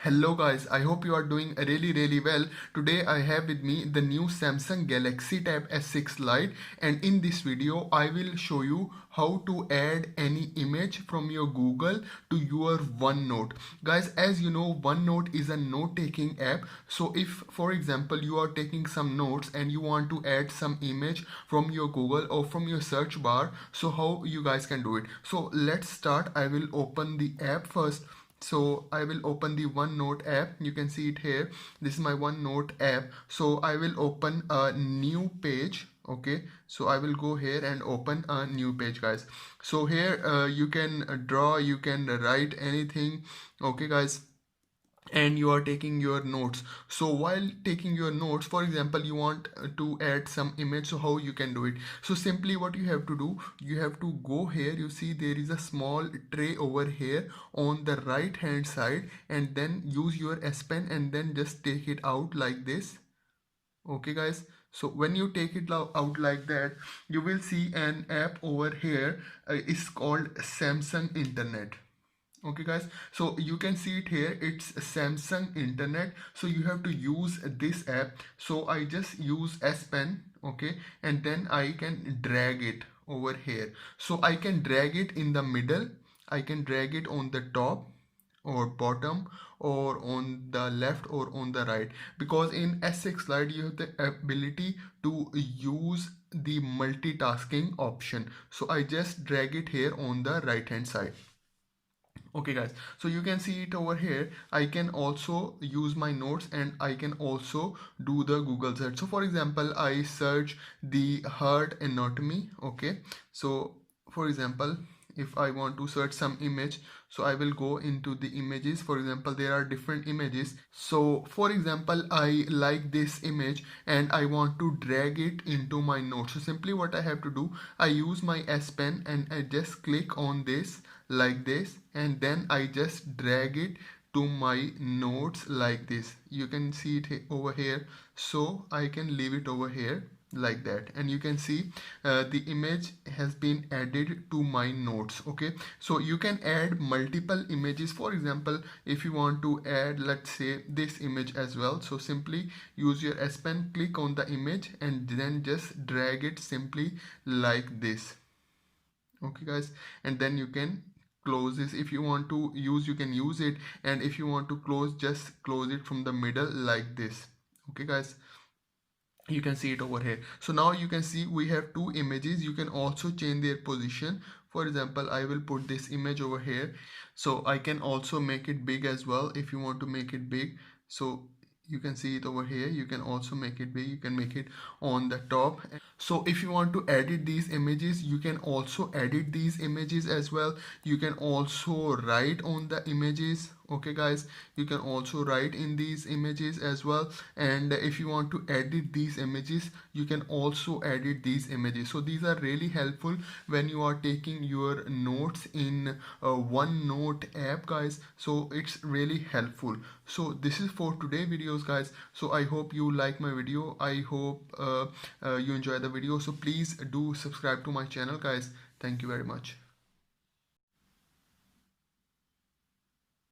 Hello guys, I hope you are doing really well. Today I have with me the new Samsung Galaxy Tab S6 Lite, and in this video I will show you how to add any image from your Google to your OneNote. Guys, as you know, OneNote is a note-taking app. So if for example you are taking some notes and you want to add some image from your Google or from your search bar, so how you guys can do it. So let's start. I will open the app first. So I will open the OneNote app. You can see it here. This is my OneNote app. So I will open a new page. Okay, so I will go here and open a new page, guys. So here you can draw, you can write anything. Okay guys, and you are taking your notes. So while taking your notes, for example, you want to add some image, so how you can do it? So simply what you have to do, you have to go here. You see there is a small tray over here on the right hand side, and then use your S Pen and then just take it out like this. Okay guys, so when you take it out like that, you will see an app over here. It's called Samsung Internet. Okay guys, so you can see it here. It's Samsung Internet. So you have to use this app. So I just use S Pen, okay, and then I can drag it over here. So I can drag it in the middle, I can drag it on the top or bottom, or on the left or on the right, because in S6 Lite you have the ability to use the multitasking option. So I just drag it here on the right hand side. Okay guys, so you can see it over here. I can also use my notes and I can also do the Google search. So for example, I search the heart anatomy. Okay, so for example, if I want to search some image, so I will go into the images. For example, there are different images. So for example, I like this image and I want to drag it into my notes. So simply what I have to do, I use my S Pen and I just click on this like this, and then I just drag it to my notes like this. You can see it over here. So I can leave it over here like that, and you can see the image has been added to my notes. Okay, so you can add multiple images. For example, if you want to add, let's say, this image as well, so simply use your S Pen, click on the image and then just drag it simply like this. Okay guys, and then you can close this. If you want to use, you can use it, and if you want to close, just close it from the middle like this. Okay guys, you can see it over here. So now you can see we have two images. You can also change their position. For example, I will put this image over here. So I can also make it big as well if you want to make it big. So you can see it over here. You can also make it big, you can make it on the top. So if you want to edit these images, you can also edit these images as well. You can also write on the images. Okay guys, you can also write in these images as well. And if you want to edit these images, you can also edit these images. So these are really helpful when you are taking your notes in OneNote app, guys. So it's really helpful. So this is for today videos, guys. So I hope you like my video. I hope you enjoy the video. So please do subscribe to my channel, guys. Thank you very much.